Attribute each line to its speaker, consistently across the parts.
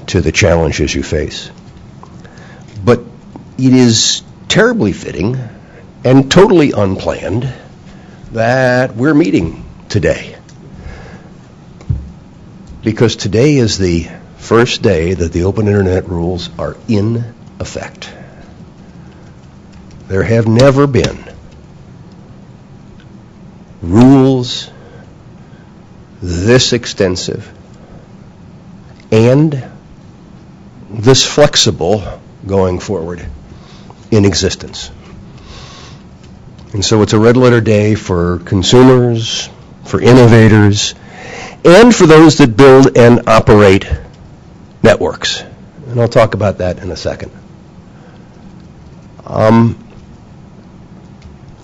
Speaker 1: to the challenges you face. But it is terribly fitting and totally unplanned that we're meeting today. Because today is the first day that the Open Internet rules are in effect. There have never been rules this extensive and this flexible going forward in existence. And so it's a red letter day for consumers, for innovators, and for those that build and operate networks. And I'll talk about that in a second.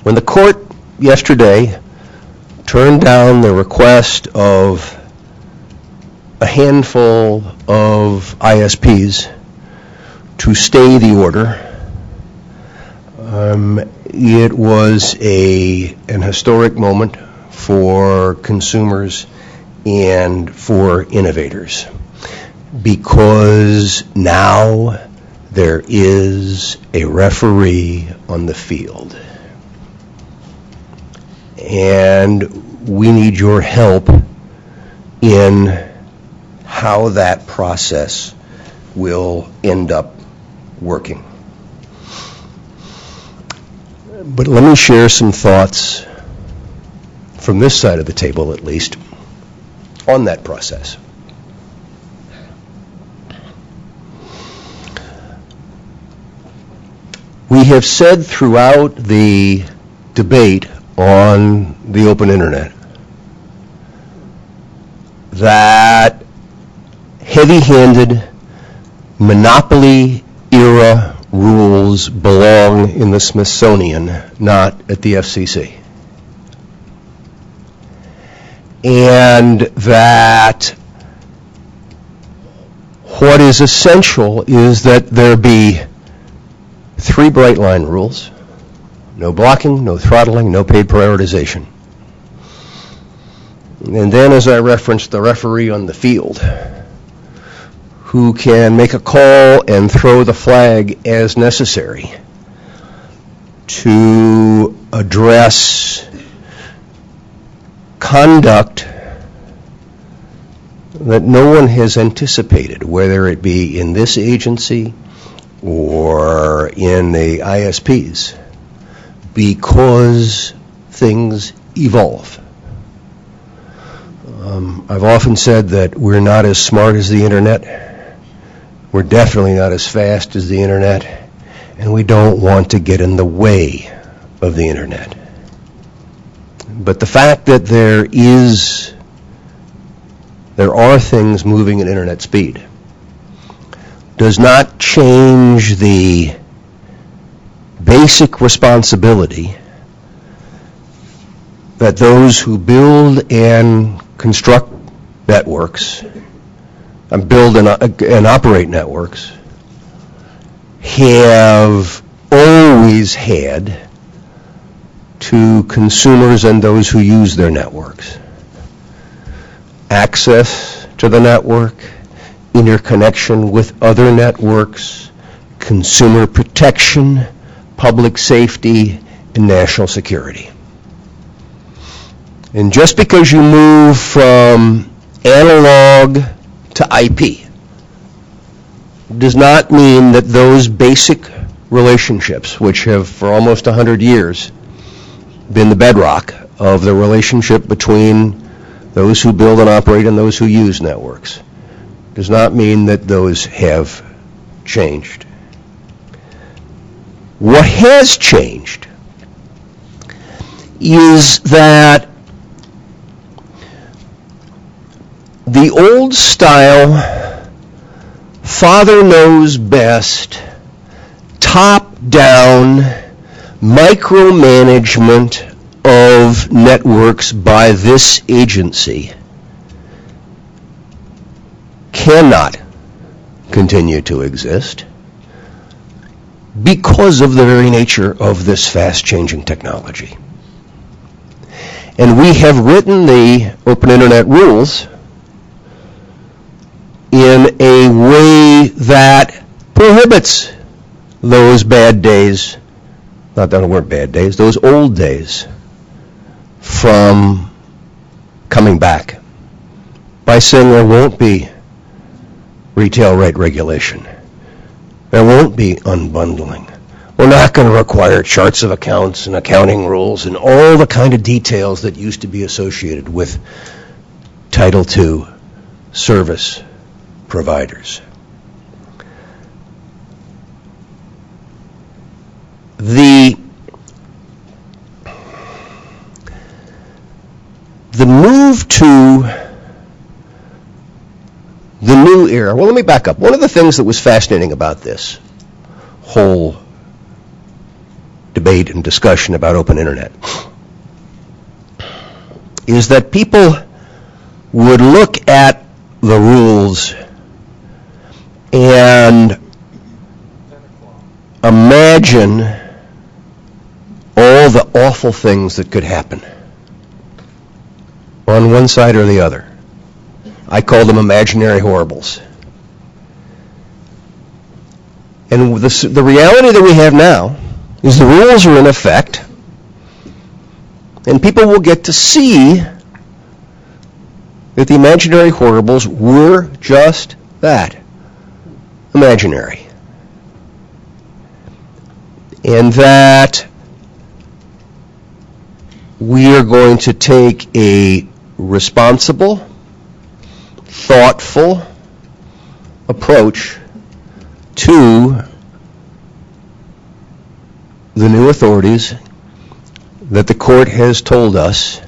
Speaker 1: When the court yesterday turned down the request of a handful of ISPs to stay the order, it was an historic moment for consumers and for innovators, because now there is a referee on the field. And we need your help in how that process will end up working. But let me share some thoughts from this side of the table, at least, on that process. We have said throughout the debate on the Open Internet that heavy-handed monopoly-era rules belong in the Smithsonian, not at the FCC. And that what is essential is that there be 3 bright line rules: no blocking, no throttling, no paid prioritization. And then, as I referenced, the referee on the field, who can make a call and throw the flag as necessary to address conduct that no one has anticipated, whether it be in this agency or in the ISPs, because things evolve. I've often said that we're not as smart as the Internet. We're definitely not as fast as the Internet, and we don't want to get in the way of the Internet. But the fact that there are things moving at Internet speed does not change the basic responsibility that those who build and construct networks, build and operate networks, have always had to consumers and those who use their networks. Access to the network, interconnection with other networks, consumer protection, public safety, and national security. And just because you move from analog to IP does not mean that those basic relationships, which have for almost 100 years been the bedrock of the relationship between those who build and operate and those who use networks, does not mean that those have changed. What has changed is that the old style, father knows best, top-down micromanagement of networks by this agency cannot continue to exist because of the very nature of this fast-changing technology. And we have written the Open Internet rules in a way that prohibits those bad days, not that they weren't bad days, those old days, from coming back by saying there won't be retail rate regulation. There won't be unbundling. We're not going to require charts of accounts and accounting rules and all the kind of details that used to be associated with Title II service providers. The move to the new era, well, let me back up. One of the things that was fascinating about this whole debate and discussion about open internet is that people would look at the rules and imagine all the awful things that could happen on one side or the other. I call them imaginary horribles. And the reality that we have now is the rules are in effect, and people will get to see that the imaginary horribles were just that, imaginary. And that we are going to take a responsible, thoughtful approach to the new authorities that the court has told us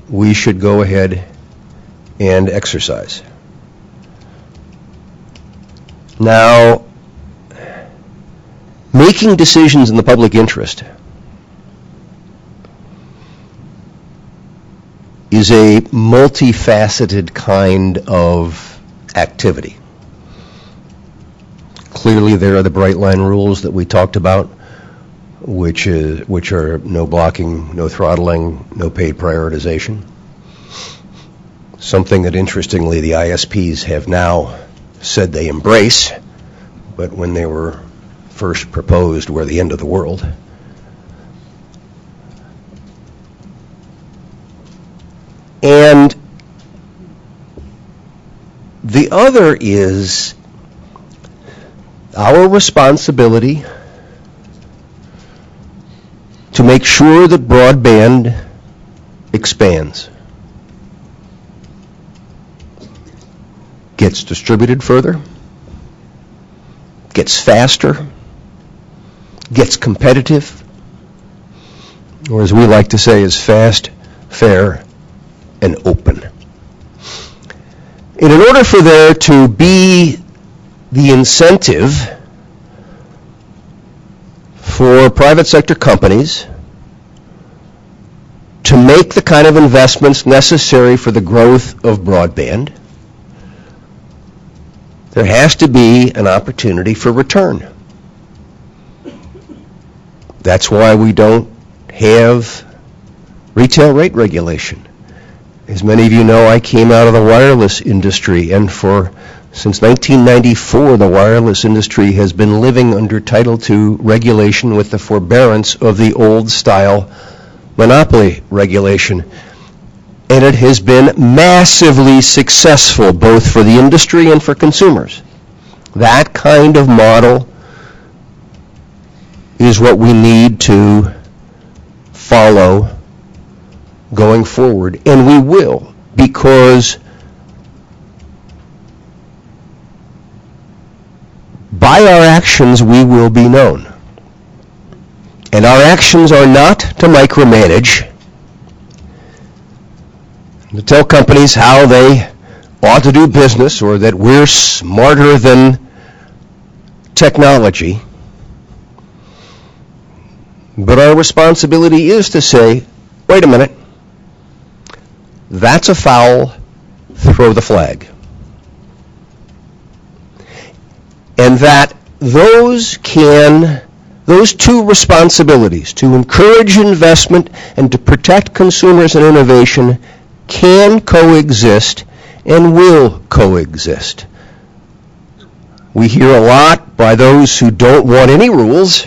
Speaker 1: we should go ahead and exercise. Now, making decisions in the public interest is a multifaceted kind of activity. Clearly, there are the bright line rules that we talked about, which are no blocking, no throttling, no paid prioritization. Something that, interestingly, the ISPs have now said they embrace, but when they were first proposed were the end of the world. And the other is our responsibility to make sure that broadband expands, gets distributed further, gets faster, gets competitive, or as we like to say, is fast, fair, and open. And in order for there to be the incentive for private sector companies to make the kind of investments necessary for the growth of broadband, there has to be an opportunity for return. That's why we don't have retail rate regulation. As many of you know, I came out of the wireless industry, and since 1994, the wireless industry has been living under Title II regulation with the forbearance of the old-style monopoly regulation. And it has been massively successful, both for the industry and for consumers. That kind of model is what we need to follow going forward, and we will, because by our actions we will be known. And our actions are not to micromanage, to tell companies how they ought to do business or that we're smarter than technology. But our responsibility is to say, wait a minute, that's a foul, throw the flag. And that those two responsibilities, to encourage investment and to protect consumers and innovation, can coexist and will coexist. We hear a lot by those who don't want any rules,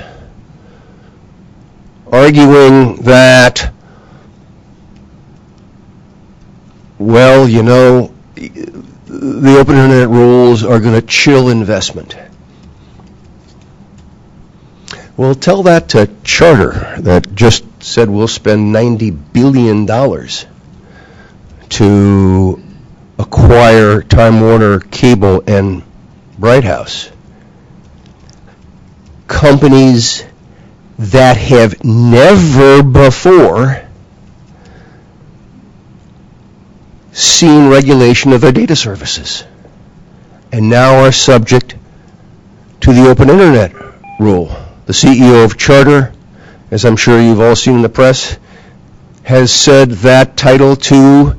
Speaker 1: arguing that, well, you know, the open internet rules are going to chill investment. Well, tell that to Charter that just said we'll spend $90 billion to acquire Time Warner Cable and Bright House. Companies that have never before seen regulation of their data services and now are subject to the open internet rule. The CEO of Charter, as I'm sure you've all seen in the press, has said that Title II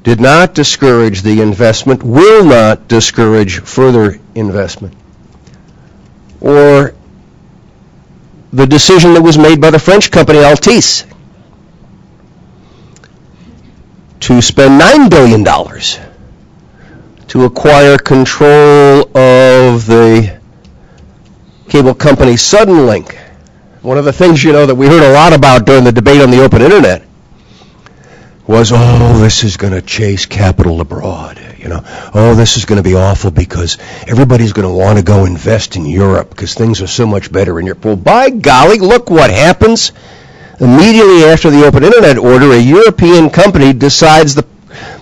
Speaker 1: did not discourage the investment, will not discourage further investment. Or the decision that was made by the French company Altice to spend $9 billion to acquire control of the cable company Suddenlink. One of the things, you know, that we heard a lot about during the debate on the open internet was, oh, this is going to chase capital abroad. You know, oh, this is going to be awful because everybody's going to want to go invest in Europe because things are so much better in Europe. Well, by golly, look what happens. Immediately after the open internet order, a European company decides the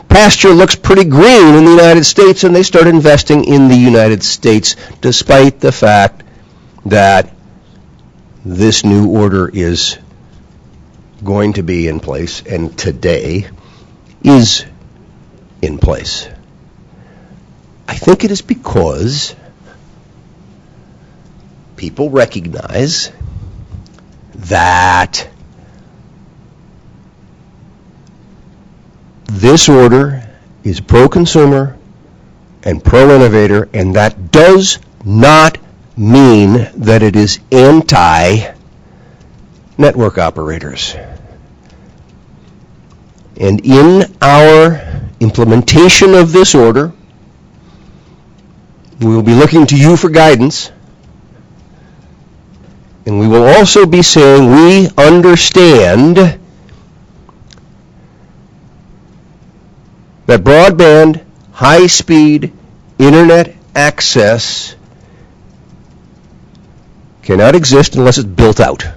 Speaker 1: pasture looks pretty green in the United States, and they start investing in the United States, despite the fact that this new order is going to be in place, and today is in place. I think it is because people recognize that this order is pro-consumer and pro-innovator, and that does not mean that it is anti-network operators. And in our implementation of this order, we will be looking to you for guidance, and we will also be saying we understand that broadband, high-speed internet access cannot exist unless it's built out.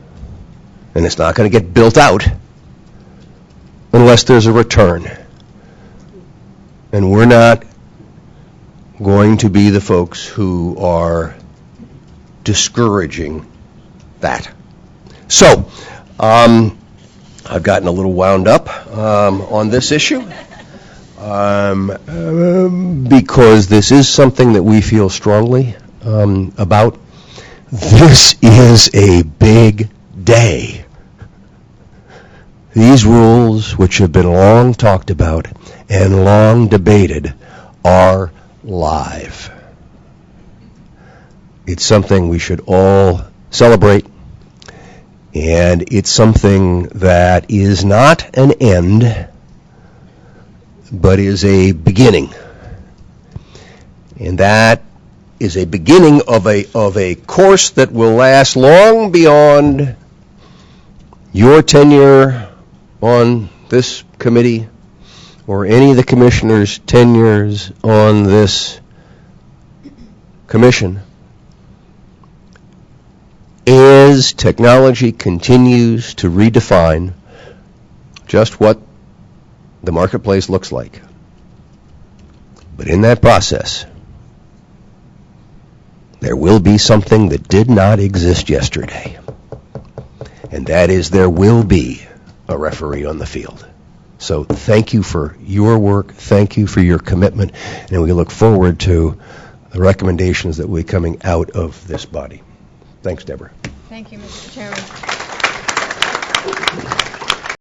Speaker 1: And it's not going to get built out unless there's a return. And we're not going to be the folks who are discouraging that. So, I've gotten a little wound up on this issue because this is something that we feel strongly about. This is a big day. These rules, which have been long talked about and long debated, are live. It's something we should all celebrate, and it's something that is not an end, but is a beginning. And that is a beginning of a course that will last long beyond your tenure on this committee or any of the commissioners' tenures on this commission. As technology continues to redefine just what the marketplace looks like. But in that process, there will be something that did not exist yesterday. And that is, there will be a referee on the field. So thank you for your work. Thank you for your commitment. And we look forward to the recommendations that will be coming out of this body. Thanks, Deborah.
Speaker 2: Thank you, Mr. Chairman.